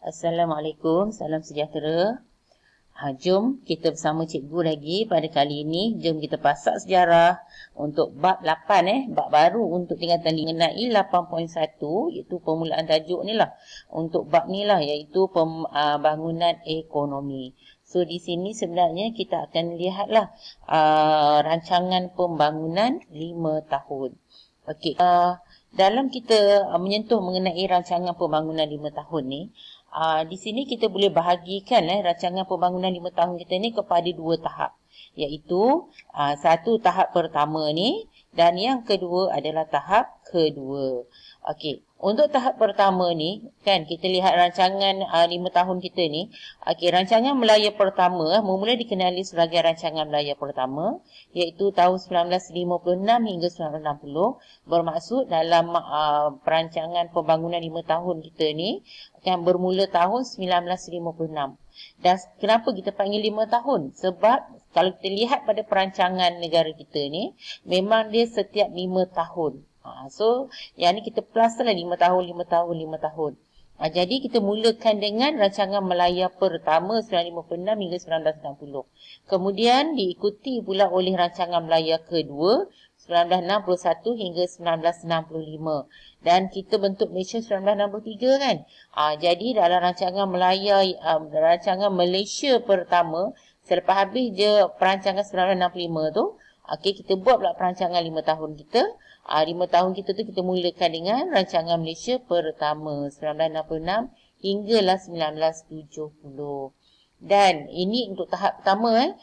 Assalamualaikum, salam sejahtera. Jom kita bersama cikgu lagi pada kali ini. Jom kita pasak sejarah untuk bab 8 bab baru untuk tingkatan mengenai 8.1 iaitu permulaan tajuk ni lah. Untuk bab ni lah iaitu pembangunan ekonomi. So di sini sebenarnya kita akan lihatlah rancangan pembangunan 5 tahun. Okey. Dalam kita menyentuh mengenai rancangan pembangunan 5 tahun ni, di sini kita boleh bahagikan rancangan pembangunan 5 tahun kita ni kepada 2 tahap. Iaitu satu tahap pertama ni dan yang kedua adalah tahap kedua. Okey, untuk tahap pertama ni kan kita lihat rancangan 5 tahun kita ni. Okey, rancangan Melaya pertama mula dikenali sebagai rancangan Melaya pertama iaitu tahun 1956 hingga 1960. Bermaksud dalam perancangan pembangunan 5 tahun kita ni akan bermula tahun 1956. Dan kenapa kita panggil 5 tahun? Sebab kalau kita lihat pada perancangan negara kita ni, memang dia setiap 5 tahun. So, yang ni kita plus lah 5 tahun, 5 tahun, 5 tahun. Jadi kita mulakan dengan rancangan Melaya pertama 1956 hingga 1960. Kemudian diikuti pula oleh rancangan Melaya kedua 1961 hingga 1965. Dan kita bentuk Malaysia 1963 kan. Jadi dalam rancangan rancangan Malaysia pertama, selepas habis je perancangan 1965 tu, kita buat pula perancangan 5 tahun kita. 5 tahun kita tu kita mulakan dengan rancangan Malaysia pertama 1966 hinggalah 1970. Dan ini untuk tahap pertama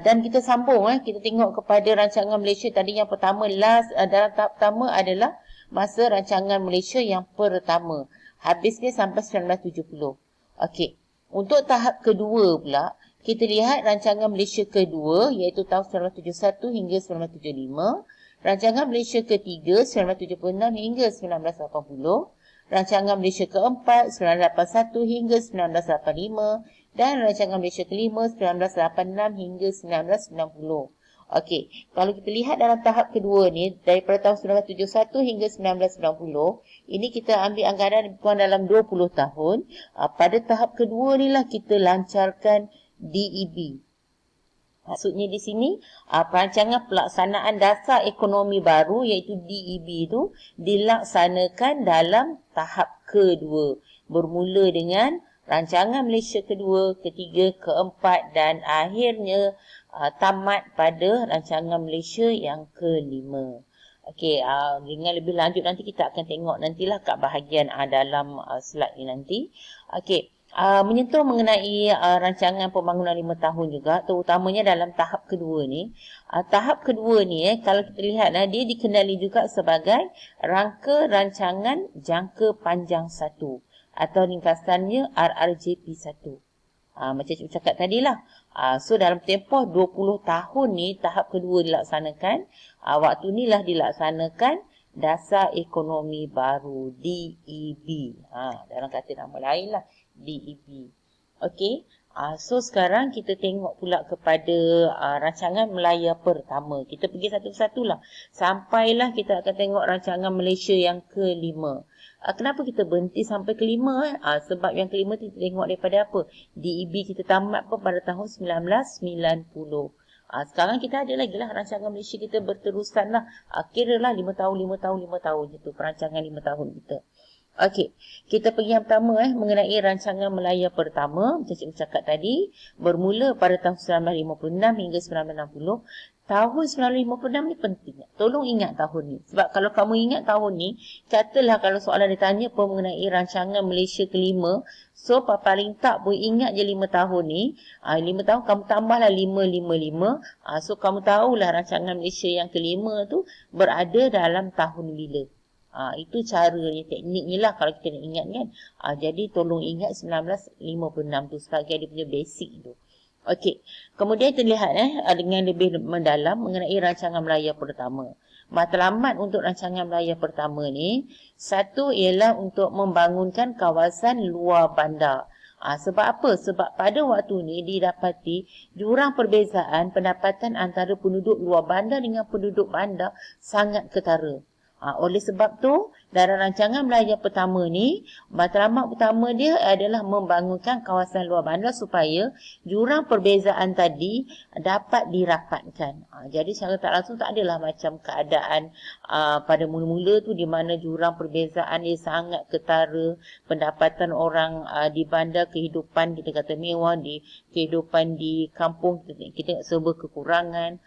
dan kita sambung kita tengok kepada rancangan Malaysia tadi yang pertama dalam tahap pertama adalah masa rancangan Malaysia yang pertama. Habisnya sampai 1970. Okey. Untuk tahap kedua pula kita lihat rancangan Malaysia kedua iaitu tahun 1971 hingga 1975. Rancangan Malaysia ketiga 1976 hingga 1980. Rancangan Malaysia keempat 1981 hingga 1985 dan rancangan Malaysia kelima 1986 hingga 1990. Okey, kalau kita lihat dalam tahap kedua ni daripada tahun 1971 hingga 1990, ini kita ambil anggaran lebih kurang dalam 20 tahun. Pada tahap kedua ni lah kita lancarkan DEB. Maksudnya di sini perancangan pelaksanaan dasar ekonomi baru iaitu DEB itu dilaksanakan dalam tahap kedua. Bermula dengan rancangan Malaysia kedua, ketiga, keempat dan akhirnya tamat pada rancangan Malaysia yang kelima. Okey, dengan lebih lanjut nanti kita akan tengok nantilah kat bahagian dalam slide ni nanti. Okey. Menyentuh mengenai rancangan pembangunan 5 tahun juga, terutamanya dalam tahap kedua ni. Tahap kedua ni kalau kita lihat dia dikenali juga sebagai Rangka Rancangan Jangka Panjang 1 atau ringkasannya RRJP 1. Macam cikgu cakap tadilah. So dalam tempoh 20 tahun ni tahap kedua dilaksanakan. Waktu ni lah dilaksanakan Dasar Ekonomi Baru DEB. Dalam kata nama lain lah DEB. Okey. So sekarang kita tengok pula kepada rancangan Melaya pertama. Kita pergi satu persatu lah. Sampailah kita akan tengok rancangan Malaysia yang kelima. Kenapa kita berhenti sampai kelima? Sebab yang kelima kita tengok daripada apa? DEB kita tamat pun pada tahun 1990. Sekarang kita ada lagi lah rancangan Malaysia kita berterusan lah. Kiralah 5 tahun, 5 tahun, 5 tahun. Itu perancangan 5 tahun kita. Okey, kita pergi yang pertama mengenai rancangan Melaya pertama. Macam cikgu cakap tadi, bermula pada tahun 1956 hingga 1960. Tahun 1956 ni penting. Tolong ingat tahun ni. Sebab kalau kamu ingat tahun ni, katalah kalau soalan ditanya mengenai rancangan Malaysia kelima, so paling tak pun ingat je 5 tahun ni. 5 tahun kamu tambahlah 5, 5, 5. So kamu tahulah rancangan Malaysia yang kelima tu berada dalam tahun bila. Itu caranya, tekniknya lah kalau kita nak ingat kan. Jadi tolong ingat 1956 tu sebagai dia punya basic tu. Okey. Kemudian kita lihat dengan lebih mendalam mengenai rancangan Melaya pertama. Matlamat untuk rancangan Melaya pertama ni, satu ialah untuk membangunkan kawasan luar bandar. Sebab apa? Sebab pada waktu ni didapati jurang perbezaan pendapatan antara penduduk luar bandar dengan penduduk bandar sangat ketara. Oleh sebab tu, dalam rancangan Melayu pertama ni, matlamat utama dia adalah membangunkan kawasan luar bandar supaya jurang perbezaan tadi dapat dirapatkan. Jadi secara tak langsung tak adalah macam keadaan pada mula-mula tu di mana jurang perbezaan dia sangat ketara, pendapatan orang di bandar, kehidupan kita kata mewah, di kehidupan di kampung kita serba kekurangan.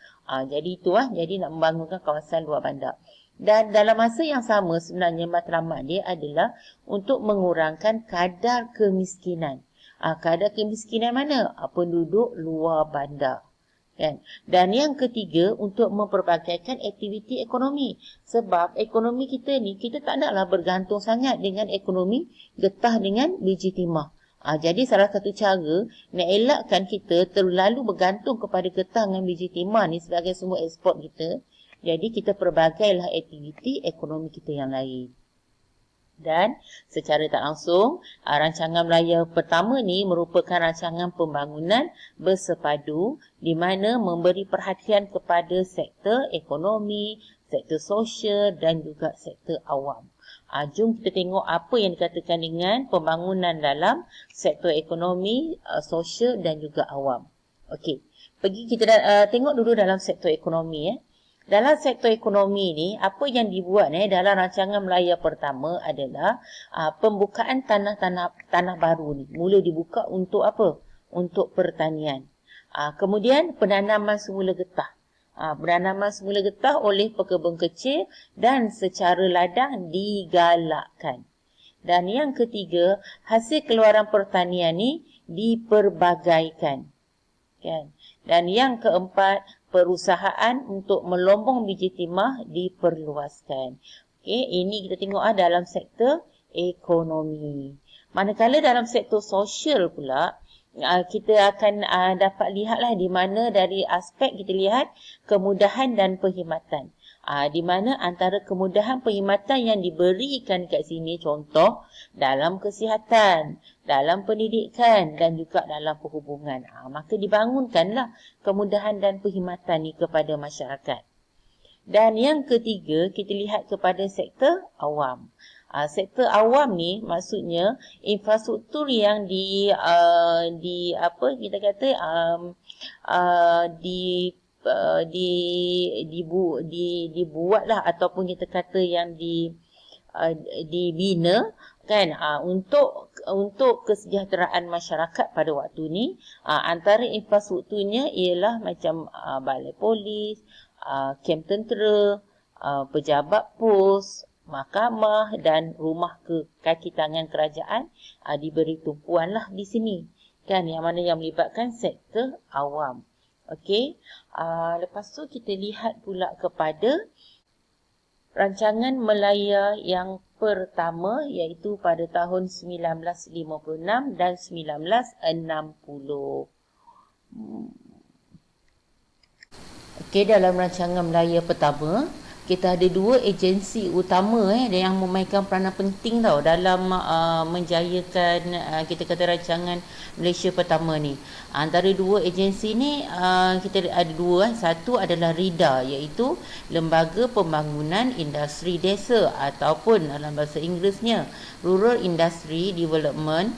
Jadi itulah, jadi nak membangunkan kawasan luar bandar. Dan dalam masa yang sama sebenarnya matlamat dia adalah untuk mengurangkan kadar kemiskinan. Kadar kemiskinan mana? Penduduk luar bandar. Kan? Dan yang ketiga, untuk memperbagaikan aktiviti ekonomi. Sebab ekonomi kita ni, kita tak naklah bergantung sangat dengan ekonomi getah dengan biji timah. Jadi salah satu cara nak elakkan kita terlalu bergantung kepada getah dengan biji timah ni sebagai sumber ekspor kita. Jadi kita perbagailah aktiviti ekonomi kita yang lain. Dan secara tak langsung, rancangan Melayu pertama ni merupakan rancangan pembangunan bersepadu di mana memberi perhatian kepada sektor ekonomi, sektor sosial dan juga sektor awam. Jom kita tengok apa yang dikatakan dengan pembangunan dalam sektor ekonomi, sosial dan juga awam. Okey, pergi kita tengok dulu dalam sektor ekonomi. Dalam sektor ekonomi ni, apa yang dibuat dalam rancangan Melayu pertama adalah pembukaan tanah baru ni. Mula dibuka untuk apa? Untuk pertanian. Kemudian penanaman semula getah. Penanaman semula getah oleh pekebun kecil dan secara ladang digalakkan. Dan yang ketiga, hasil keluaran pertanian ni diperbagaikan. Kan? Dan yang keempat, perusahaan untuk melombong biji timah diperluaskan. Okey, ini kita tengok dalam sektor ekonomi. Manakala dalam sektor sosial pula, kita akan dapat lihatlah di mana dari aspek kita lihat kemudahan dan perkhidmatan. Di mana antara kemudahan perkhidmatan yang diberikan kat sini, contoh dalam kesihatan, dalam pendidikan dan juga dalam perhubungan. Maka dibangunkanlah kemudahan dan perkhidmatan ni kepada masyarakat. Dan yang ketiga, kita lihat kepada sektor awam. Sektor awam ni maksudnya infrastruktur yang dibuatlah ataupun kita kata yang dibina kan untuk kesejahteraan masyarakat pada waktu ni. Antara infrastrukturnya ialah macam balai polis, kem tentera, pejabat pos, mahkamah dan rumah kaki tangan kerajaan diberi tumpuanlah di sini kan, yang mana yang melibatkan sektor awam. Okey, lepas tu kita lihat pula kepada rancangan Melayu yang pertama iaitu pada tahun 1956 dan 1960. Okey, dalam rancangan Melayu pertama, kita ada dua agensi utama yang memainkan peranan penting dalam menjayakan kita kata rancangan Malaysia pertama ni. Antara dua agensi ni kita ada dua. Satu adalah RIDA, iaitu Lembaga Pembangunan Industri Desa ataupun dalam bahasa Inggerisnya Rural Industry Development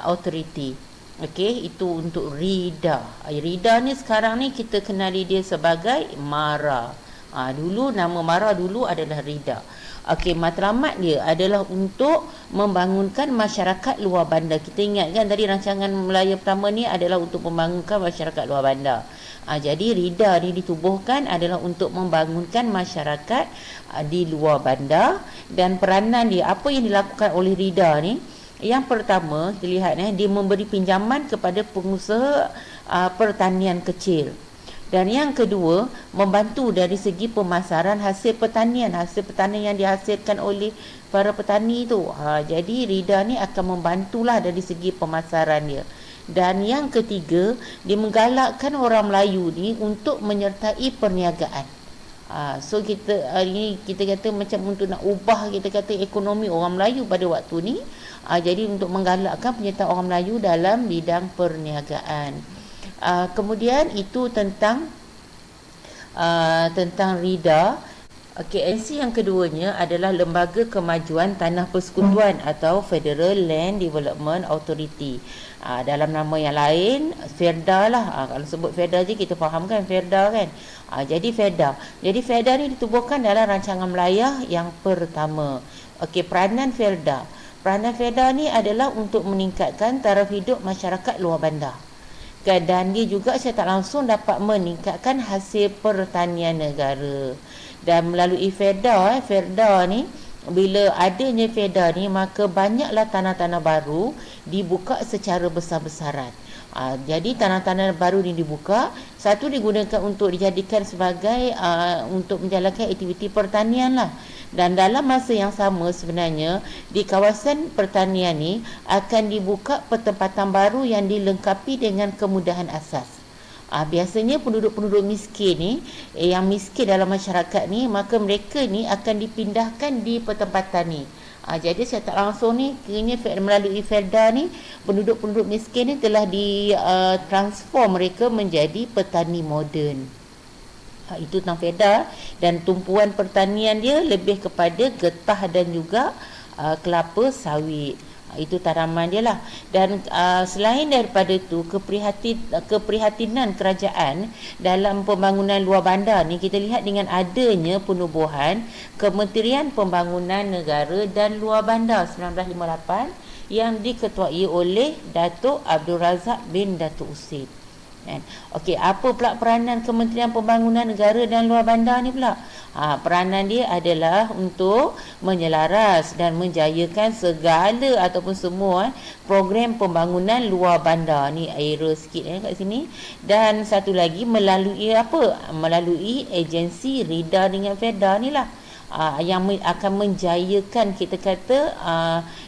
Authority. Okey, itu untuk RIDA. RIDA ni sekarang ni kita kenali dia sebagai MARA. Dulu nama MARA dulu adalah RIDA. Okey, matlamat dia adalah untuk membangunkan masyarakat luar bandar. Kita ingat kan tadi rancangan Melayu pertama ni adalah untuk membangunkan masyarakat luar bandar. Jadi RIDA ni ditubuhkan adalah untuk membangunkan masyarakat di luar bandar. Dan peranan dia, apa yang dilakukan oleh RIDA ni, yang pertama kita lihat dia memberi pinjaman kepada pengusaha pertanian kecil. Dan yang kedua, membantu dari segi pemasaran hasil pertanian yang dihasilkan oleh para petani tu. Jadi RIDA ni akan membantulah dari segi pemasaran dia. Dan yang ketiga, dia menggalakkan orang Melayu ni untuk menyertai perniagaan. So kita hari ni kita kata macam untuk nak ubah kita kata ekonomi orang Melayu pada waktu ni. Jadi untuk menggalakkan penyertaan orang Melayu dalam bidang perniagaan. Kemudian itu tentang RIDA. Okey, agensi yang keduanya adalah Lembaga Kemajuan Tanah Persekutuan atau Federal Land Development Authority. Dalam nama yang lain, FERDA lah. Kalau sebut FERDA je kita faham kan FERDA kan. Jadi FERDA. Jadi FERDA ni ditubuhkan dalam rancangan melayah yang pertama. Okey, peranan FERDA. Peranan FERDA ni adalah untuk meningkatkan taraf hidup masyarakat luar bandar. Dan dia juga secara tak langsung dapat meningkatkan hasil pertanian negara. Dan melalui FERDA ni, bila adanya FERDA ni, maka banyaklah tanah-tanah baru dibuka secara besar-besaran. Jadi tanah-tanah baru ni dibuka, satu digunakan untuk dijadikan sebagai untuk menjalankan aktiviti pertanian lah. Dan dalam masa yang sama sebenarnya di kawasan pertanian ni akan dibuka pertempatan baru yang dilengkapi dengan kemudahan asas. Biasanya penduduk-penduduk miskin ni, yang miskin dalam masyarakat ni, maka mereka ni akan dipindahkan di pertempatan ni. Jadi secara tak langsung ni, kiranya melalui FERDA ni, penduduk-penduduk miskin ni telah ditransform mereka menjadi petani moden. Itu tentang FERDA, dan tumpuan pertanian dia lebih kepada getah dan juga kelapa sawit. Itu tanaman dia lah. Dan selain daripada itu, keprihatinan kerajaan dalam pembangunan luar bandar ni, kita lihat dengan adanya penubuhan Kementerian Pembangunan Negara dan Luar Bandar 1958 yang diketuai oleh Datuk Abdul Razak bin Datuk Usid. Okey, apa pula peranan Kementerian Pembangunan Negara dan Luar Bandar ni pula? Peranan dia adalah untuk menyelaras dan menjayakan segala ataupun semua program pembangunan luar bandar ni, aero sikit kat sini. Dan satu lagi melalui apa? Melalui agensi RIDA dengan FERDA ni lah. Yang akan menjayakan, kita kata,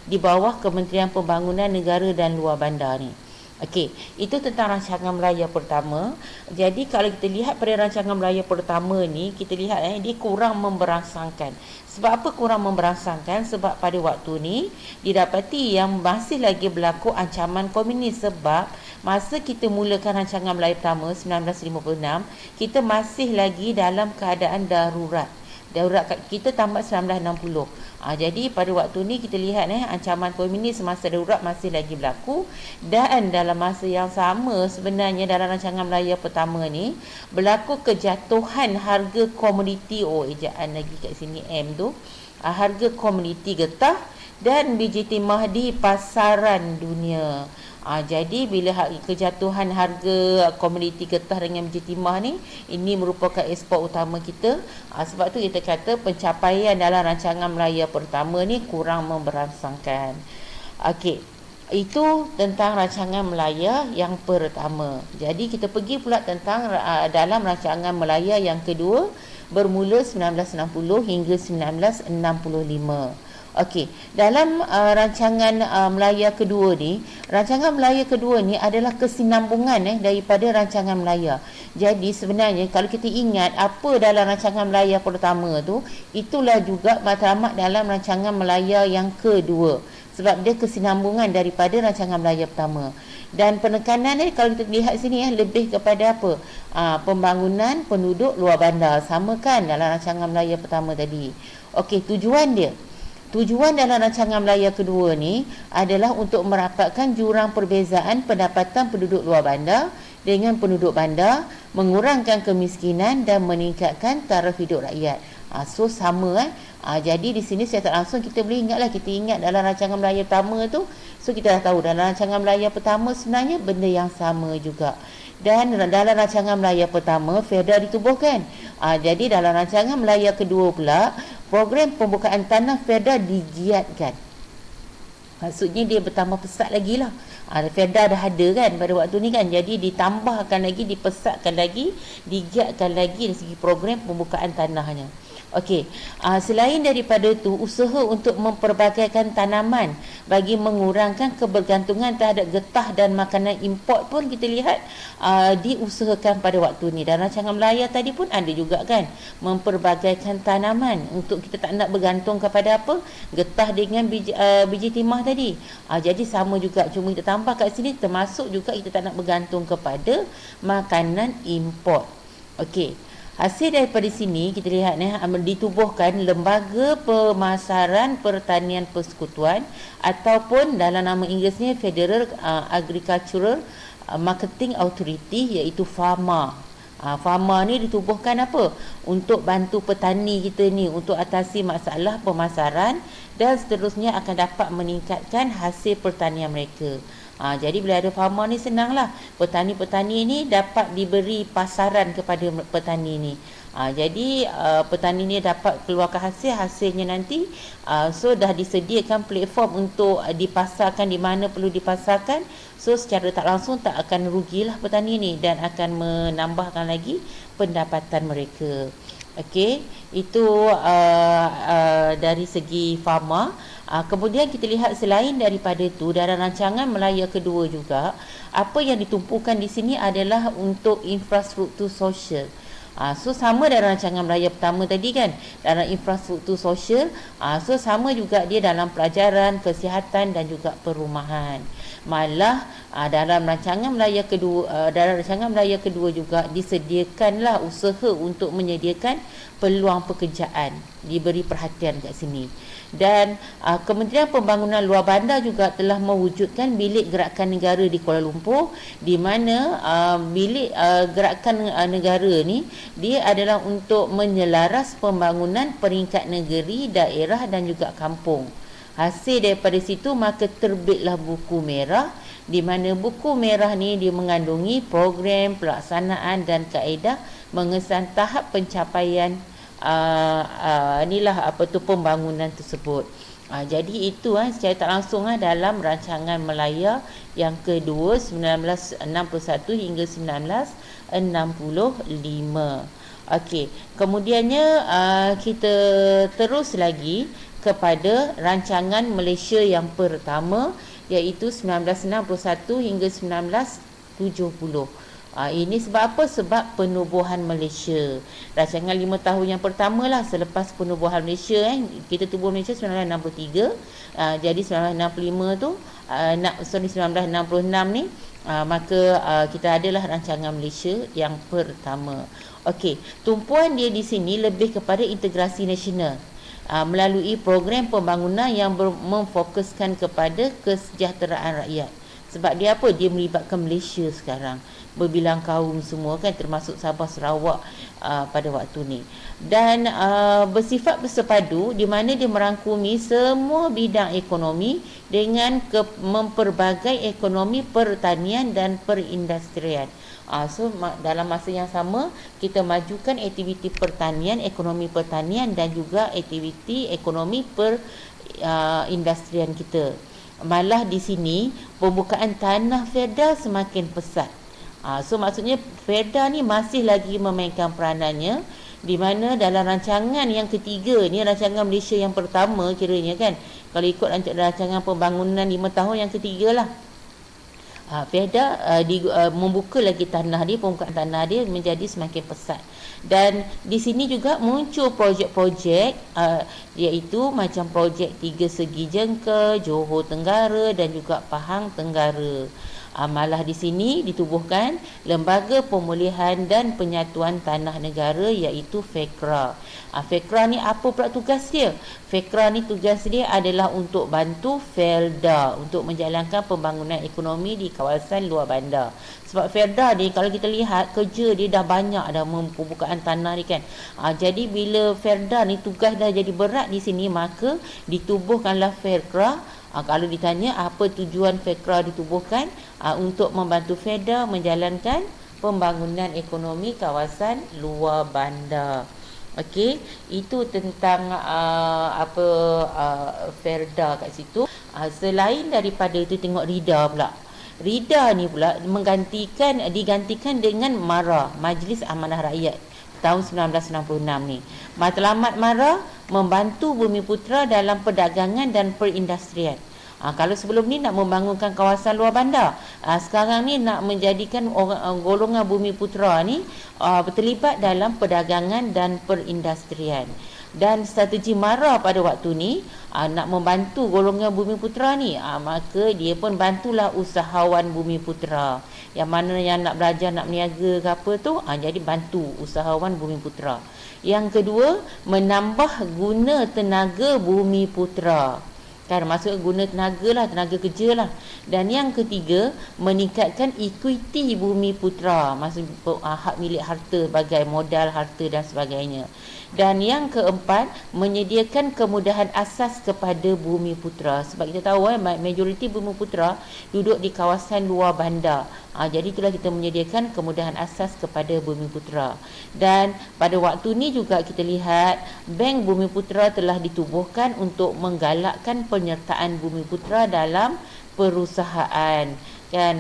di bawah Kementerian Pembangunan Negara dan Luar Bandar ni. Okey, itu tentang rancangan melaya pertama. Jadi kalau kita lihat pada rancangan melaya pertama ni, kita lihat dia kurang memberangsangkan. Sebab apa kurang memberangsangkan? Sebab pada waktu ni didapati yang masih lagi berlaku ancaman komunis. Sebab masa kita mulakan rancangan melaya pertama 1956, kita masih lagi dalam keadaan darurat. Darurat kita tamat 1960. Jadi pada waktu ni kita lihat ancaman komunis semasa darurat masih lagi berlaku. Dan dalam masa yang sama sebenarnya dalam rancangan melaya pertama ni berlaku kejatuhan harga komoditi, ejaan lagi kat sini M tu, harga komoditi getah dan biji timah di pasaran dunia. Jadi bila kejatuhan harga komoditi getah dengan biji timah ni, ini merupakan ekspor utama kita. Sebab tu kita kata pencapaian dalam rancangan melaya pertama ni kurang memberangsangkan. Okey, itu tentang rancangan melaya yang pertama. Jadi kita pergi pula tentang dalam rancangan melaya yang kedua, bermula 1960 hingga 1965. Okey, dalam rancangan melaya kedua ni, rancangan melaya kedua ni adalah kesinambungan daripada rancangan melaya. Jadi sebenarnya kalau kita ingat apa dalam rancangan melaya pertama tu, itulah juga matlamat dalam rancangan melaya yang kedua. Sebab dia kesinambungan daripada rancangan melaya pertama. Dan penekanan kalau kita lihat sini lebih kepada apa? Pembangunan penduduk luar bandar. Sama kan dalam rancangan melaya pertama tadi. Okey, Tujuan dalam rancangan melaya kedua ni adalah untuk merapatkan jurang perbezaan pendapatan penduduk luar bandar dengan penduduk bandar, mengurangkan kemiskinan dan meningkatkan taraf hidup rakyat. So sama jadi di sini saya tak langsung kita boleh ingatlah, kita ingat dalam rancangan melaya pertama tu, so kita dah tahu dalam rancangan melaya pertama sebenarnya benda yang sama juga. Dan dalam rancangan melaya pertama FERDA ditubuhkan. Jadi dalam rancangan melaya kedua pula, program pembukaan tanah FERDA digiatkan. Maksudnya dia bertambah pesat lagi lah. FERDA dah ada kan pada waktu ni kan. Jadi ditambahkan lagi, dipesatkan lagi, digiatkan lagi dari segi program pembukaan tanahnya. Okey, selain daripada itu, usaha untuk memperbagaikan tanaman bagi mengurangkan kebergantungan terhadap getah dan makanan import pun kita lihat diusahakan pada waktu ni. Dan rancangan melaya tadi pun ada juga kan, memperbagaikan tanaman untuk kita tak nak bergantung kepada apa, getah dengan biji timah tadi. Jadi sama juga, cuma kita tambah kat sini termasuk juga kita tak nak bergantung kepada makanan import. Okey. Hasil daripada sini kita lihat ditubuhkan Lembaga Pemasaran Pertanian Persekutuan ataupun dalam nama Inggerisnya Federal Agricultural Marketing Authority, iaitu FAMA. FAMA ni ditubuhkan apa? Untuk bantu petani kita ni untuk atasi masalah pemasaran dan seterusnya akan dapat meningkatkan hasil pertanian mereka. Jadi bila ada farmer ni senanglah. Petani-petani ni dapat diberi pasaran kepada petani ni. Jadi petani ni dapat keluarkan hasilnya nanti. So dah disediakan platform untuk dipasarkan di mana perlu dipasarkan. So secara tak langsung tak akan rugilah petani ni dan akan menambahkan lagi pendapatan mereka. Okey, itu dari segi farmer. Kemudian kita lihat selain daripada itu, dalam rancangan Melaya kedua juga, apa yang ditumpukan di sini adalah untuk infrastruktur sosial. So sama dalam rancangan Melaya pertama tadi kan, dalam infrastruktur sosial. So sama juga dia dalam pelajaran, kesihatan dan juga perumahan. Malah dalam rancangan Melaya kedua juga disediakanlah usaha untuk menyediakan peluang pekerjaan, diberi perhatian kat sini. Dan Kementerian Pembangunan Luar Bandar juga telah mewujudkan bilik gerakan negara di Kuala Lumpur, di mana bilik gerakan negara ni dia adalah untuk menyelaras pembangunan peringkat negeri, daerah dan juga kampung. Hasil daripada situ maka terbitlah buku merah, di mana buku merah ni dia mengandungi program, pelaksanaan dan kaedah mengesan tahap pencapaian pembangunan tersebut. Jadi itu secara tak langsung dalam rancangan Melaya yang kedua 1961 hingga 1965. Okey, kemudiannya kita terus lagi kepada rancangan Malaysia yang pertama, iaitu 1961 hingga 1970. Ini sebab apa? Sebab penubuhan Malaysia. Rancangan 5 tahun yang pertama lah selepas penubuhan Malaysia. Kita tubuh Malaysia 1963. Jadi 1965 tu 1966 ni maka kita adalah rancangan Malaysia yang pertama. Okey, tumpuan dia di sini lebih kepada integrasi nasional melalui program pembangunan yang memfokuskan kepada kesejahteraan rakyat. Sebab dia apa? Dia melibatkan Malaysia sekarang, berbilang kaum semua kan, termasuk Sabah Sarawak pada waktu ni. Dan bersifat bersepadu, di mana dia merangkumi semua bidang ekonomi dengan memperbagai ekonomi pertanian dan perindustrian. So dalam masa yang sama kita majukan aktiviti pertanian, ekonomi pertanian dan juga aktiviti ekonomi perindustrian kita. Malah di sini pembukaan tanah Felda semakin pesat. So maksudnya Felda ni masih lagi memainkan peranannya, di mana dalam rancangan yang ketiga ni, rancangan Malaysia yang pertama kiranya kan, kalau ikut rancangan pembangunan 5 tahun yang ketiga lah, Felda membuka lagi tanah dia, pembukaan tanah dia menjadi semakin pesat. Dan di sini juga muncul projek-projek iaitu macam projek Tiga Segi Jengke, Johor Tenggara dan juga Pahang Tenggara. Malah di sini ditubuhkan Lembaga Pemulihan dan Penyatuan Tanah Negara, iaitu FEKRA. FEKRA ni apa pula tugas dia? FEKRA ni tugas dia adalah untuk bantu Felda untuk menjalankan pembangunan ekonomi di kawasan luar bandar. Sebab Felda ni kalau kita lihat kerja dia dah banyak dah pembukaan tanah ni kan. Jadi bila Felda ni tugas dah jadi berat di sini, maka ditubuhkanlah FEKRA. Kalau ditanya apa tujuan FEKRA ditubuhkan, untuk membantu Felda menjalankan pembangunan ekonomi kawasan luar bandar. Okey, itu tentang Felda kat situ. Selain daripada itu, tengok RIDA pula. RIDA ni pula digantikan dengan MARA, Majlis Amanah Rakyat, tahun 1966 ni. Matlamat MARA membantu Bumiputera dalam perdagangan dan perindustrian. Kalau sebelum ni nak membangunkan kawasan luar bandar, sekarang ni nak menjadikan golongan Bumiputera ni terlibat dalam perdagangan dan perindustrian. Dan strategi MARA pada waktu ni nak membantu golongan Bumiputera ni, maka dia pun bantulah usahawan Bumiputera. Yang mana yang nak belajar, nak berniaga ke apa tu, jadi bantu usahawan Bumiputera. Yang kedua, menambah guna tenaga Bumiputera. Kan maksud guna tenaga lah, tenaga kerja lah. Dan yang ketiga, meningkatkan equity Bumiputera, maksud hak milik harta sebagai modal harta dan sebagainya. Dan yang keempat, menyediakan kemudahan asas kepada Bumiputera. Sebab kita tahu majoriti Bumiputera duduk di kawasan luar bandar. Jadi itulah kita menyediakan kemudahan asas kepada Bumiputera. Dan pada waktu ni juga kita lihat Bank Bumiputera telah ditubuhkan untuk menggalakkan penyertaan Bumiputera dalam perusahaan. Kan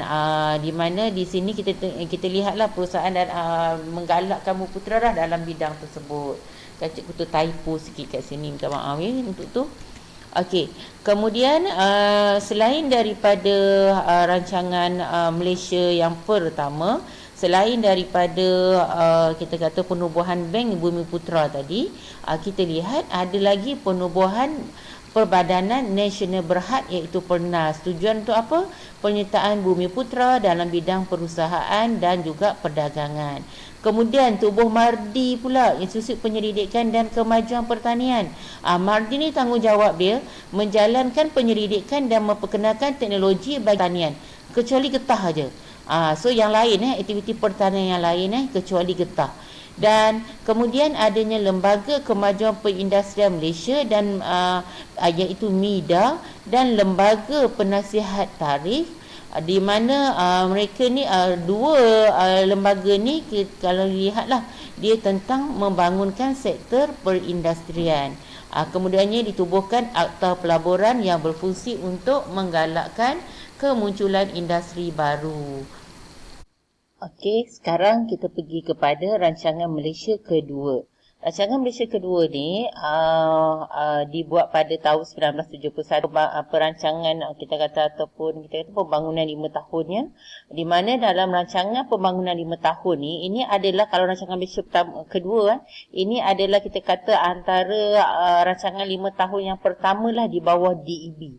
di mana di sini kita lihatlah perusahaan dan menggalakkan Bumiputera lah dalam bidang tersebut. Kan cikgu tu typo sikit kat sini, minta maaf ya untuk tu. Okey, kemudian selain daripada rancangan Malaysia yang pertama, selain daripada kita kata penubuhan Bank Bumiputera tadi, kita lihat ada lagi penubuhan Perbadanan Nasional Berhad iaitu PERNAS. Tujuan untuk apa? Penyertaan Bumiputera dalam bidang perusahaan dan juga perdagangan. Kemudian tubuh MARDI pula, Institusi Penyelidikan dan Kemajuan Pertanian. MARDI ni tanggungjawab dia menjalankan penyelidikan dan memperkenalkan teknologi bagi pertanian, kecuali getah aja. So yang lain aktiviti pertanian yang lain kecuali getah. Dan kemudian adanya Lembaga Kemajuan Perindustrian Malaysia dan iaitu MIDA, dan Lembaga Penasihat Tarikh, di mana mereka ni dua lembaga ni kalau lihatlah dia tentang membangunkan sektor perindustrian. Kemudiannya ditubuhkan Akta Pelaburan yang berfungsi untuk menggalakkan kemunculan industri baru. Okey, sekarang kita pergi kepada rancangan Malaysia kedua. Rancangan Malaysia kedua ni dibuat pada tahun 1971. Perancangan kita kata ataupun kita kata pembangunan 5 tahunnya, di mana dalam rancangan pembangunan 5 tahun ni, ini adalah kalau rancangan Malaysia kedua ini adalah kita kata antara rancangan 5 tahun yang pertama lah di bawah DEB.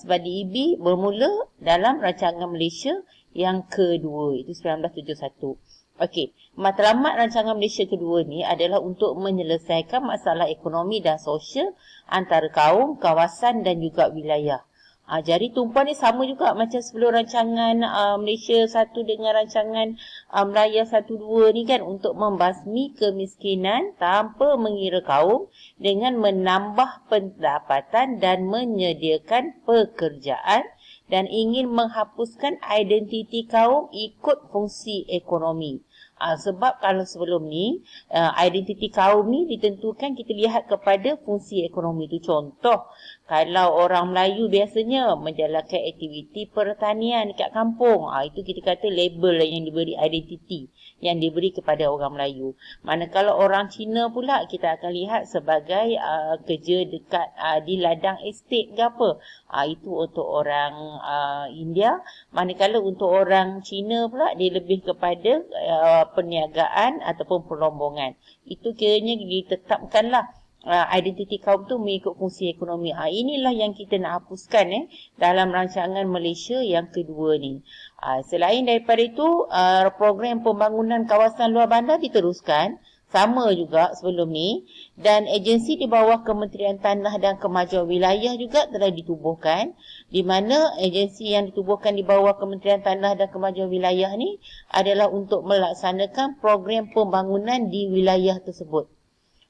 Sebab DEB bermula dalam rancangan Malaysia yang kedua, itu 1971. Okey, matlamat rancangan Malaysia kedua ni adalah untuk menyelesaikan masalah ekonomi dan sosial antara kaum, kawasan dan juga wilayah. Jadi tumpuan ni sama juga macam sebelum rancangan Malaysia 1 dengan rancangan Melayu 1-2 ni kan, untuk membasmi kemiskinan tanpa mengira kaum dengan menambah pendapatan dan menyediakan pekerjaan, dan ingin menghapuskan identiti kaum ikut fungsi ekonomi. Sebab kalau sebelum ni identiti kaum ni ditentukan kita lihat kepada fungsi ekonomi tu. Contoh, kalau orang Melayu biasanya menjalankan aktiviti pertanian dekat kampung, itu kita kata label yang diberi, identiti yang diberi kepada orang Melayu. Manakala orang Cina pula kita akan lihat sebagai kerja dekat di ladang estate ke apa. Itu untuk orang India. Manakala untuk orang Cina pula dia lebih kepada perniagaan ataupun perlombongan. Itu kiranya ditetapkanlah identiti kaum tu mengikut fungsi ekonomi. Inilah yang kita nak hapuskan dalam rancangan Malaysia yang kedua ni. Selain daripada itu, program pembangunan kawasan luar bandar diteruskan sama juga sebelum ni, dan agensi di bawah Kementerian Tanah dan Kemajuan Wilayah juga telah ditubuhkan, di mana agensi yang ditubuhkan di bawah Kementerian Tanah dan Kemajuan Wilayah ni adalah untuk melaksanakan program pembangunan di wilayah tersebut.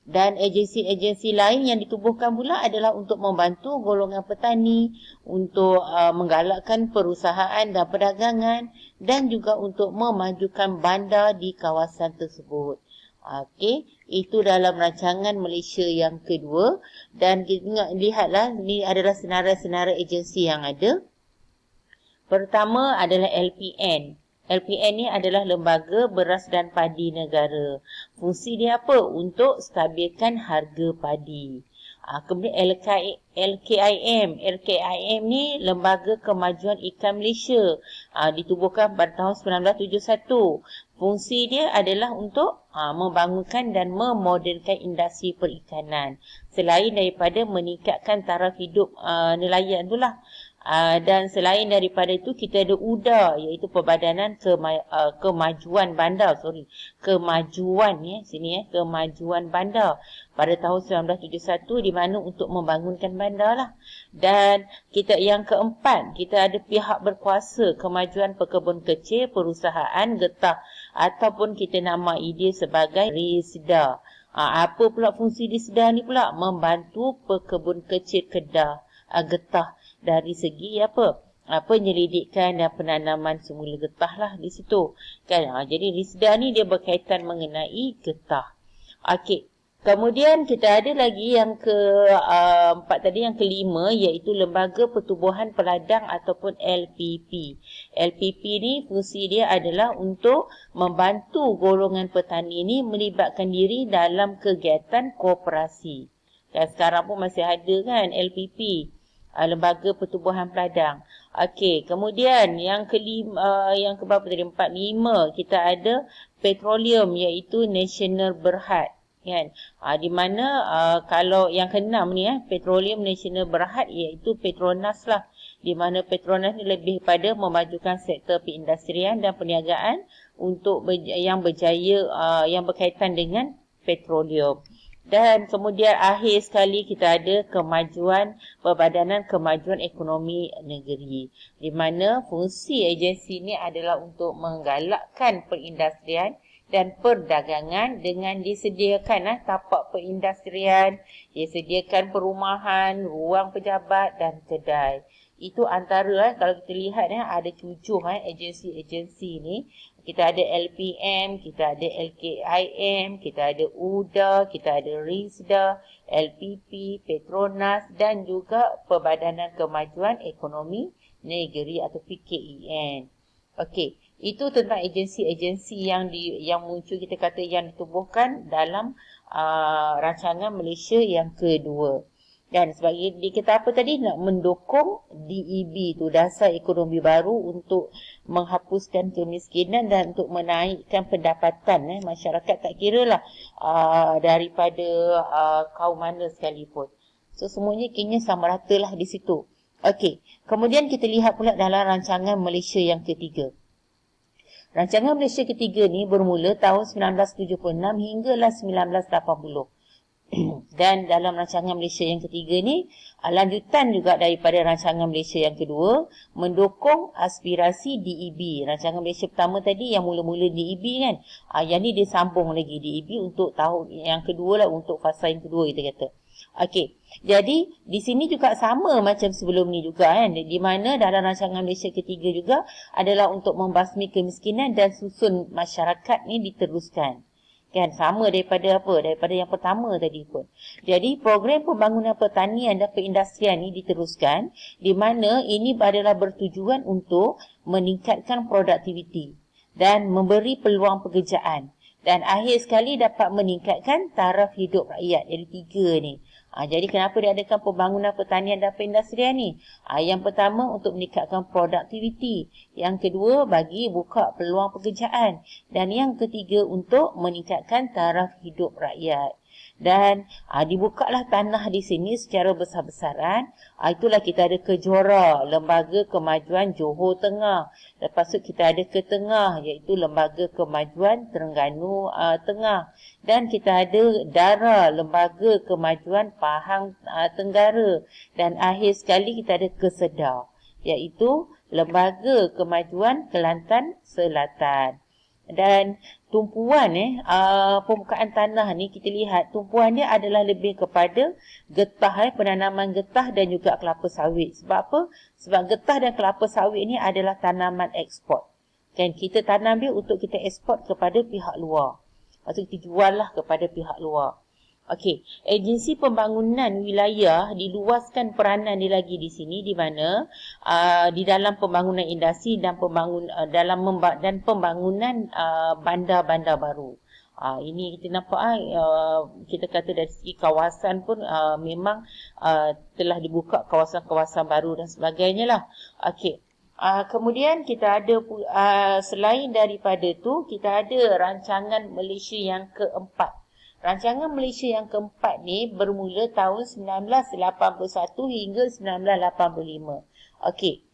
Dan agensi-agensi lain yang ditubuhkan pula adalah untuk membantu golongan petani, untuk menggalakkan perusahaan dan perdagangan, dan juga untuk memajukan bandar di kawasan tersebut. Okey, itu dalam rancangan Malaysia yang kedua. Dan kita lihatlah, ini adalah senarai-senarai agensi yang ada. Pertama adalah LPN. LPN ni adalah Lembaga Beras dan Padi Negara. Fungsi dia apa? Untuk stabilkan harga padi. Kemudian LKIM ni Lembaga Kemajuan Ikan Malaysia, ditubuhkan pada tahun 1971. Fungsi dia adalah untuk membangunkan dan memodernkan industri perikanan, selain daripada meningkatkan taraf hidup nelayan itulah. Dan selain daripada itu, kita ada UDA, iaitu Perbadanan Kemajuan Bandar. Kemajuan Bandar pada tahun 1971, di mana untuk membangunkan bandar lah. Dan kita yang keempat, kita ada pihak berkuasa Kemajuan Pekebun Kecil Perusahaan Getah, ataupun kita namai dia sebagai RISDA. Apa pula fungsi RISDA ni pula? Membantu pekebun kecil getah dari segi penyelidikan dan penanaman semula getah lah di situ kan. Jadi RISDA ni dia berkaitan mengenai getah. Okey, kemudian kita ada lagi yang keempat tadi, yang kelima, iaitu Lembaga Pertubuhan Peladang ataupun LPP. LPP ni fungsi dia adalah untuk membantu golongan petani ni melibatkan diri dalam kegiatan koperasi. Dan sekarang pun masih ada kan LPP, Lembaga Pertubuhan Peladang. Okey, kemudian yang kelima, yang keberapa tadi? 4, 5, kita ada petroleum, iaitu Nasional Berhad kan. Di mana kalau yang keenam ni petroleum nasional berhad, iaitu Petronas lah. Di mana Petronas ni lebih pada memajukan sektor perindustrian dan perniagaan untuk yang berjaya, yang berkaitan dengan petroleum. Dan kemudian akhir sekali kita ada Perbadanan Kemajuan Ekonomi Negeri, di mana fungsi agensi ini adalah untuk menggalakkan perindustrian dan perdagangan dengan disediakan tapak perindustrian, disediakan perumahan, ruang pejabat dan kedai. Itu antara kalau kita lihat ada 7 agensi-agensi ni. Kita ada LPM, kita ada LKIM, kita ada UDA, kita ada RISDA, LPP, Petronas dan juga Perbadanan Kemajuan Ekonomi Negeri atau PKEN. Okey, itu tentang agensi-agensi yang muncul, kita kata yang ditubuhkan dalam rancangan Malaysia yang kedua. Dan sebagai kita apa tadi, nak mendukung DEB tu, Dasar Ekonomi Baru, untuk menghapuskan kemiskinan dan untuk menaikkan pendapatan masyarakat, tak kira lah daripada kaum mana sekalipun. So semuanya kini sama rata lah di situ. Okey, kemudian kita lihat pula dalam rancangan Malaysia yang ketiga. Rancangan Malaysia ketiga ni bermula tahun 1976 hinggalah 1980. Dan dalam rancangan Malaysia yang ketiga ni, lanjutan juga daripada rancangan Malaysia yang kedua, mendukung aspirasi DEB. Rancangan Malaysia pertama tadi yang mula-mula DEB kan, yang ni dia sambung lagi DEB untuk tahun yang kedua lah, untuk fasa yang kedua kita kata. Okey, jadi di sini juga sama macam sebelum ni juga kan, di mana dalam rancangan Malaysia ketiga juga adalah untuk membasmi kemiskinan dan susun masyarakat ni diteruskan. Kan, sama daripada yang pertama tadi pun. Jadi program pembangunan pertanian dan perindustrian ini diteruskan, di mana ini adalah bertujuan untuk meningkatkan produktiviti dan memberi peluang pekerjaan, dan akhir sekali dapat meningkatkan taraf hidup rakyat. Jadi 3 ni. Jadi kenapa diadakan pembangunan pertanian dan perindustrian ni? Yang pertama untuk meningkatkan produktiviti, yang kedua bagi buka peluang pekerjaan, dan yang ketiga untuk meningkatkan taraf hidup rakyat. Dan dibukalah tanah di sini secara besar-besaran. Itulah kita ada Kejora, Lembaga Kemajuan Johor Tengah. Lepas tu kita ada ke Tengah, iaitu Lembaga Kemajuan Terengganu Tengah. Dan kita ada Dara, Lembaga Kemajuan Pahang Tenggara. Dan akhir sekali kita ada Kesedar, iaitu Lembaga Kemajuan Kelantan Selatan. Dan tumpuan pembukaan tanah ni kita lihat tumpuan dia adalah lebih kepada getah, penanaman getah dan juga kelapa sawit. Sebab apa? Sebab getah dan kelapa sawit ni adalah tanaman ekspor. Kan, kita tanam dia untuk kita ekspor kepada pihak luar. Maksud kita jual lah kepada pihak luar. Okey, agensi pembangunan wilayah diluaskan peranan dia lagi di sini, di mana di dalam pembangunan industri dan pembangunan bandar-bandar baru. Ini kita nampak kita kata dari segi kawasan pun memang telah dibuka kawasan-kawasan baru dan sebagainya lah. Okey. Kemudian kita ada selain daripada tu, kita ada rancangan Malaysia yang keempat. Rancangan Malaysia yang keempat ni bermula tahun 1981 hingga 1985. Okey.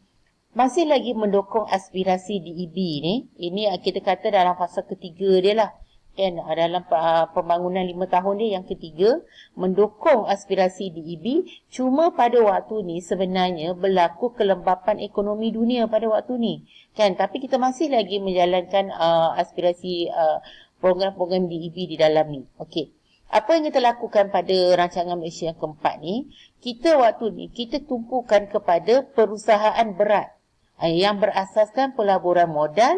Masih lagi mendukung aspirasi DEB ni. Ini kita kata dalam fasa ketiga dia lah. Kan, dalam pembangunan 5 tahun dia yang ketiga, mendukung aspirasi DEB. Cuma pada waktu ni sebenarnya berlaku kelembapan ekonomi dunia pada waktu ni. Kan, tapi kita masih lagi menjalankan aspirasi program-program DEB di dalam ni. Okey. Apa yang kita lakukan pada rancangan Malaysia yang keempat ni, kita waktu ni, kita tumpukan kepada perusahaan berat yang berasaskan pelaburan modal.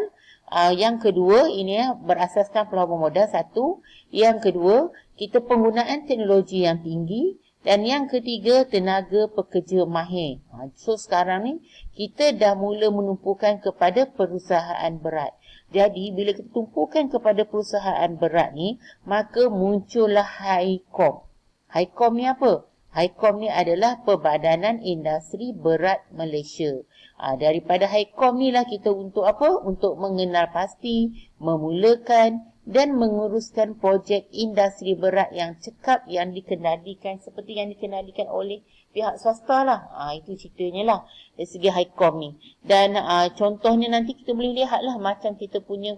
Yang kedua, ini berasaskan pelaburan modal satu. Yang kedua, kita penggunaan teknologi yang tinggi. Dan yang ketiga, tenaga pekerja mahir. So sekarang ni, kita dah mula menumpukan kepada perusahaan berat. Jadi, bila kita tumpukan kepada perusahaan berat ni, maka muncullah HICOM. HICOM ni apa? HICOM ni adalah Perbadanan Industri Berat Malaysia. Daripada HICOM ni lah kita untuk apa? Untuk mengenal pasti, memulakan dan menguruskan projek industri berat yang cekap yang dikendalikan seperti yang dikendalikan oleh pihak swasta lah. Itu ceritanya lah dari segi HICOM ni. Dan contohnya nanti kita boleh lihat lah macam kita punya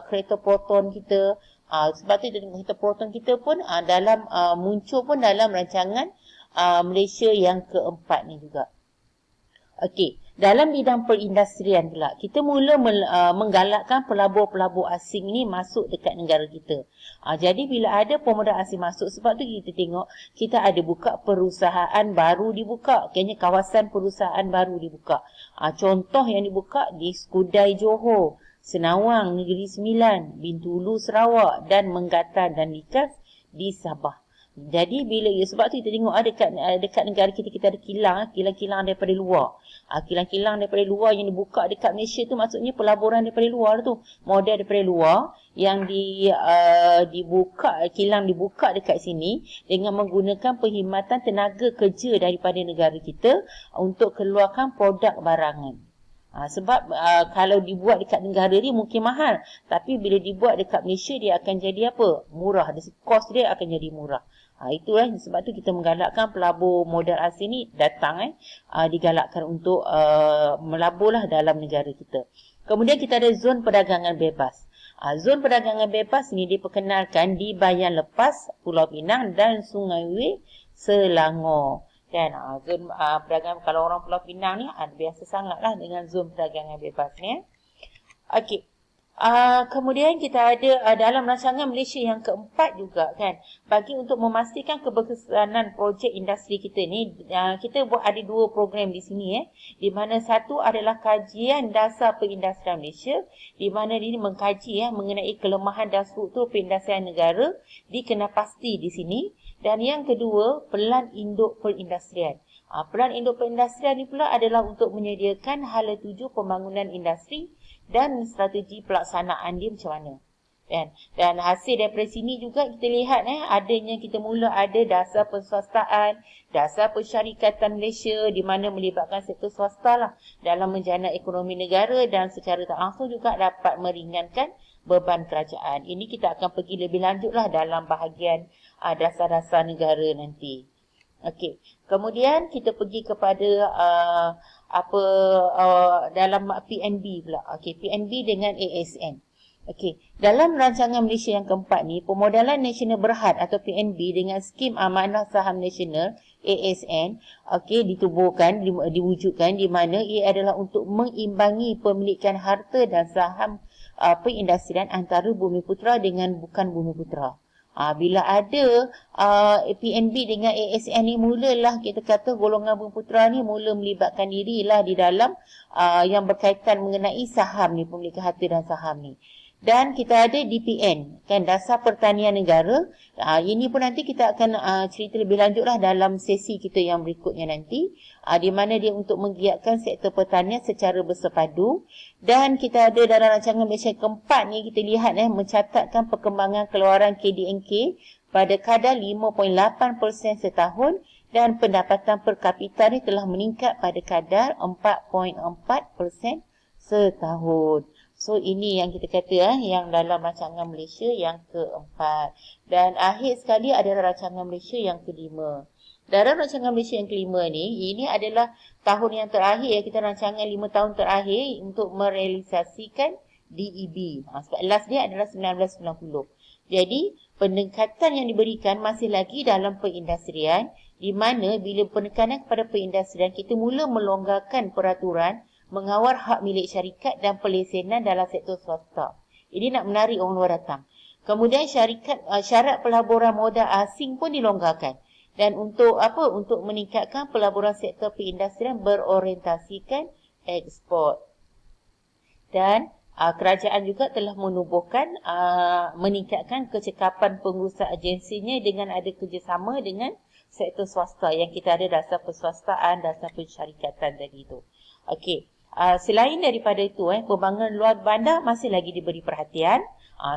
kereta proton kita. Sebab tu kereta proton kita pun dalam muncul pun dalam rancangan Malaysia yang keempat ni juga. Okey, dalam bidang perindustrian pula, kita mula menggalakkan pelabur-pelabur asing ni masuk dekat negara kita. Jadi bila ada pemodal asing masuk, sebab tu kita tengok kita ada buka perusahaan baru dibuka. Kayaknya kawasan perusahaan baru dibuka. Contoh yang dibuka di Skudai Johor, Senawang Negeri Sembilan, Bintulu Sarawak dan Menggatan dan Likas di Sabah. Jadi bila sebab tu kita tengok dekat negara kita ada kilang daripada luar. Kilang-kilang daripada luar yang dibuka dekat Malaysia tu maksudnya pelaburan daripada luar tu. Model daripada luar yang kilang dibuka dekat sini dengan menggunakan perkhidmatan tenaga kerja daripada negara kita untuk keluarkan produk barangan. Sebab kalau dibuat dekat negara ni mungkin mahal. Tapi bila dibuat dekat Malaysia dia akan jadi apa? Murah. Kos dia akan jadi murah. Itulah sebab tu kita menggalakkan pelabur modal asing ni datang digalakkan untuk melaburlah dalam negara kita. Kemudian kita ada zon perdagangan bebas. Zon perdagangan bebas ni diperkenalkan di Bayan Lepas, Pulau Pinang dan Sungai Weh, Selangor. Kan, zon perdagangan kalau orang Pulau Pinang ni biasa sangatlah dengan zon perdagangan bebas ni. Okey. Kemudian kita ada dalam rancangan Malaysia yang keempat juga kan, bagi untuk memastikan keberkesanan projek industri kita ni, kita buat ada dua program di sini di mana satu adalah kajian dasar perindustrian Malaysia, di mana ini mengkaji mengenai kelemahan dan struktur perindustrian negara dikenal pasti di sini. Dan yang kedua, pelan induk perindustrian. Pelan induk perindustrian ni pula adalah untuk menyediakan hala tuju pembangunan industri dan strategi pelaksanaan dia macam mana. Dan hasil daripada sini juga kita lihat adanya kita mula ada dasar perswastaan, dasar persyarikatan Malaysia di mana melibatkan sektor swasta lah dalam menjana ekonomi negara dan secara tak langsung juga dapat meringankan beban kerajaan. Ini kita akan pergi lebih lanjut lah dalam bahagian dasar-dasar negara nanti. Okey. Kemudian kita pergi kepada dalam PNB pula. Okey, PNB dengan ASN. Okey, dalam rancangan Malaysia yang keempat ni, Pemodalan Nasional Berhad atau PNB dengan skim amanah saham nasional ASN, okey, ditubuhkan, diwujudkan di mana ia adalah untuk mengimbangi pemilikan harta dan saham perindustrian antara Bumiputera dengan bukan Bumiputera. Bila ada PNB dengan ASN ni, mulalah kita kata golongan Bumiputera ni mula melibatkan dirilah di dalam yang berkaitan mengenai saham ni, pemilikan harta dan saham ni. Dan kita ada DPN, kan, Dasar Pertanian Negara. Ini pun nanti kita akan cerita lebih lanjutlah dalam sesi kita yang berikutnya nanti. Di mana dia untuk menggiatkan sektor pertanian secara bersepadu. Dan kita ada dalam rancangan Malaysia keempat ni, kita lihat mencatatkan perkembangan keluaran KDNK pada kadar 5.8% setahun dan pendapatan per kapita ni telah meningkat pada kadar 4.4% setahun. So ini yang kita kata yang dalam rancangan Malaysia yang keempat. Dan akhir sekali adalah rancangan Malaysia yang kelima. Dalam rancangan Malaysia yang kelima ni, ini adalah tahun yang terakhir, kita rancangan 5 tahun terakhir untuk merealisasikan DEB. Sebab last dia adalah 1990. Jadi pendekatan yang diberikan masih lagi dalam perindustrian, di mana bila penekanan kepada perindustrian, kita mula melonggarkan peraturan mengawal hak milik syarikat dan pelesenan dalam sektor swasta. Ini nak menarik orang luar datang. Kemudian syarat pelaburan modal asing pun dilonggarkan. Dan untuk apa? Untuk meningkatkan pelaburan sektor perindustrian berorientasikan ekspor. Dan kerajaan juga telah menubuhkan meningkatkan kecekapan pengurusan agensinya dengan ada kerjasama dengan sektor swasta yang kita ada dasar perswastaan, dasar pensyarikatan tadi itu. Okey. Selain daripada itu, pembangunan luar bandar masih lagi diberi perhatian.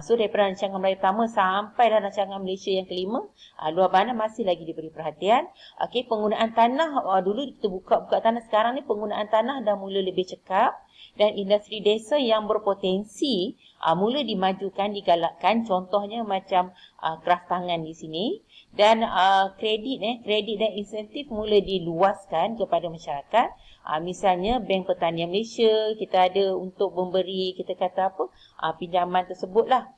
So daripada rancangan Melayu pertama sampai dalam rancangan Malaysia yang kelima, luar bandar masih lagi diberi perhatian. Okey, penggunaan tanah, dulu kita buka tanah, sekarang ni penggunaan tanah dah mula lebih cekap. Dan industri desa yang berpotensi mula dimajukan, digalakkan. Contohnya macam kraft tangan di sini. Dan kredit dan insentif mula diluaskan kepada masyarakat. Misalnya Bank Pertanian Malaysia, kita ada untuk memberi, kita kata apa, pinjaman tersebutlah.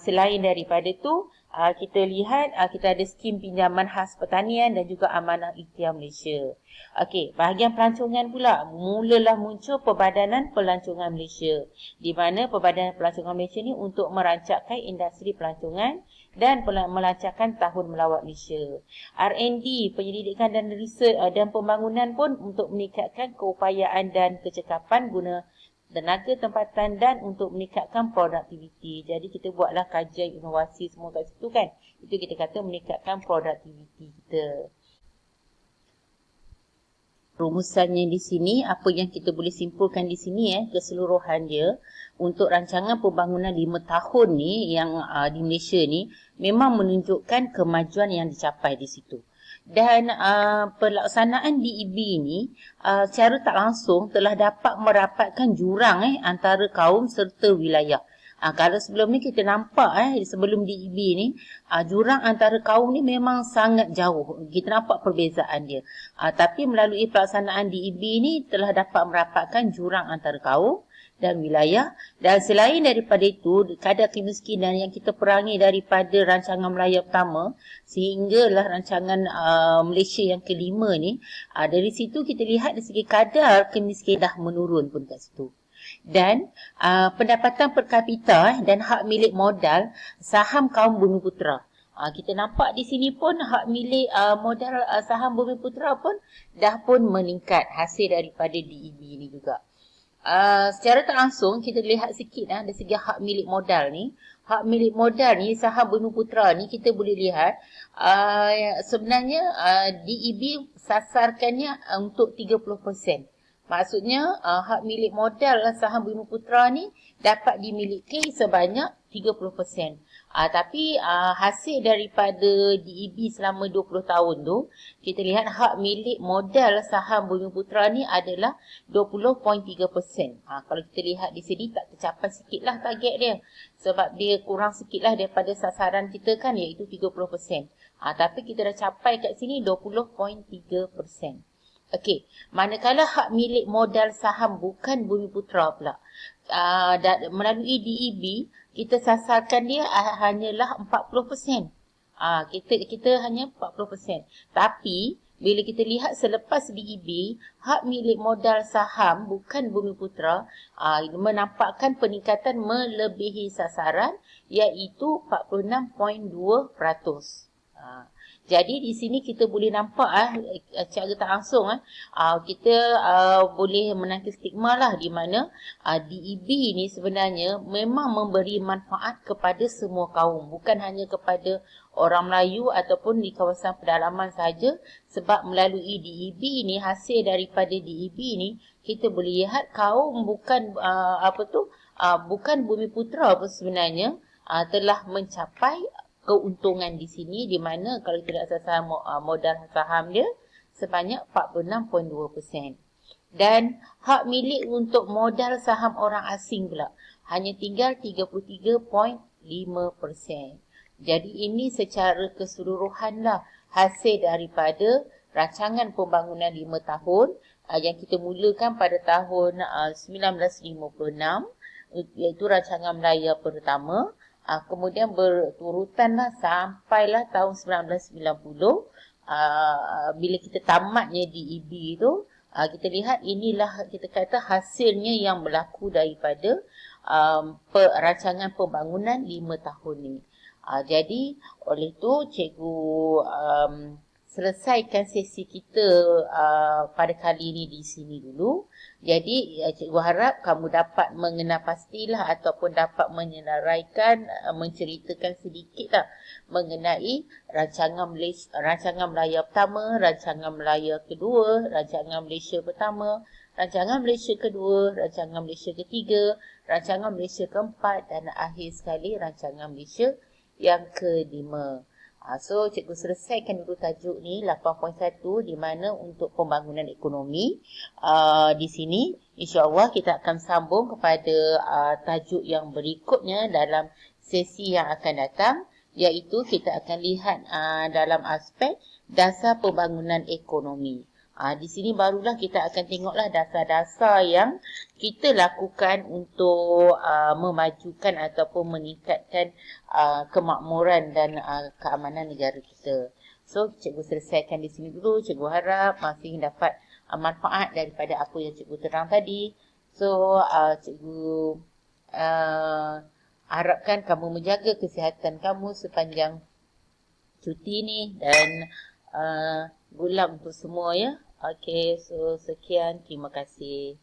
Selain daripada itu, kita lihat kita ada skim pinjaman khas pertanian dan juga amanah ikhtiar Malaysia. Okey, bahagian pelancongan pula, mulalah muncul Perbadanan Pelancongan Malaysia, di mana Perbadanan Pelancongan Malaysia ni untuk merancangkan industri pelancongan dan melancarkan Tahun Melawat Malaysia. R&D, penyelidikan dan riset dan pembangunan pun untuk meningkatkan keupayaan dan kecekapan guna tenaga tempatan dan untuk meningkatkan produktiviti. Jadi kita buatlah kajian inovasi semua kat situ kan. Itu kita kata meningkatkan produktiviti kita. Rumusannya di sini, apa yang kita boleh simpulkan di sini keseluruhan dia untuk rancangan pembangunan 5 tahun ni yang di Malaysia ni memang menunjukkan kemajuan yang dicapai di situ. Dan pelaksanaan DEB ni secara tak langsung telah dapat merapatkan jurang antara kaum serta wilayah. Kalau sebelum ni kita nampak sebelum DEB ni jurang antara kaum ni memang sangat jauh. Kita nampak perbezaan dia. Tapi melalui pelaksanaan DEB ni telah dapat merapatkan jurang antara kaum dan wilayah. Dan selain daripada itu, kadar kemiskinan yang kita perangi daripada rancangan Melayu pertama sehinggalah rancangan Malaysia yang kelima ni, dari situ kita lihat dari segi kadar kemiskinan dah menurun pun kat situ. Dan pendapatan per kapita dan hak milik modal saham kaum Bumiputera. Kita nampak di sini pun hak milik modal saham Bumiputera pun dah pun meningkat hasil daripada DEB ni juga. Secara tak langsung kita lihat sikit dari segi hak milik modal ni. Hak milik modal ni saham Bumiputera ni kita boleh lihat sebenarnya DEB sasarkannya untuk 30%. Maksudnya hak milik modal saham Bumiputera ni dapat dimiliki sebanyak 30%. Tapi hasil daripada DEB selama 20 tahun tu, kita lihat hak milik modal saham Bumiputera ni adalah 20.3%. Kalau kita lihat di sini tak tercapai sikit lah target dia. Sebab dia kurang sikit lah daripada sasaran kita kan, iaitu 30%. Tapi kita dah capai kat sini 20.3%. Okey, manakala hak milik modal saham bukan Bumiputera pula, melalui DEB, kita sasarkan dia hanyalah 40%. Kita hanya 40%. Tapi, bila kita lihat selepas DEB, hak milik modal saham bukan Bumiputera menampakkan peningkatan melebihi sasaran, iaitu 46.2%. Jadi di sini kita boleh nampak secara tak langsung kita boleh menangkis stigma lah, di mana DEB ni sebenarnya memang memberi manfaat kepada semua kaum, bukan hanya kepada orang Melayu ataupun di kawasan pedalaman saja. Sebab melalui DEB ni, hasil daripada DEB ni, kita boleh lihat kaum bukan bukan Bumiputera pun sebenarnya telah mencapai keuntungan di sini, di mana kalau kita lihat saham modal saham dia sebanyak 46.2%. Dan hak milik untuk modal saham orang asing pula hanya tinggal 33.5%. Jadi ini secara keseluruhan lah hasil daripada rancangan pembangunan 5 tahun yang kita mulakan pada tahun 1956, iaitu rancangan Melayu pertama. Kemudian berturutanlah sampailah tahun 1990, bila kita tamatnya DEB tu, kita lihat inilah kita kata hasilnya yang berlaku daripada rancangan pembangunan 5 tahun ni. Jadi oleh tu cikgu selesaikan sesi kita pada kali ini di sini dulu. Jadi cikgu harap kamu dapat mengenal pastilah ataupun dapat menyenaraikan, menceritakan sedikitlah mengenai rancangan Melayu pertama, rancangan Melayu kedua, rancangan Malaysia pertama, rancangan Malaysia kedua, rancangan Malaysia ketiga, rancangan Malaysia keempat dan akhir sekali rancangan Malaysia yang kelima. So cikgu selesaikan dulu tajuk ni 8.1, di mana untuk pembangunan ekonomi. Di sini insya-Allah kita akan sambung kepada tajuk yang berikutnya dalam sesi yang akan datang, iaitu kita akan lihat dalam aspek dasar pembangunan ekonomi. Di sini barulah kita akan tengoklah dasar-dasar yang kita lakukan untuk memajukan ataupun meningkatkan kemakmuran dan keamanan negara kita. So, cikgu selesaikan di sini dulu. Cikgu harap masih dapat manfaat daripada apa yang cikgu terang tadi. So, cikgu harapkan kamu menjaga kesihatan kamu sepanjang cuti ni dan good luck untuk semua ya. Okey, so sekian. Terima kasih.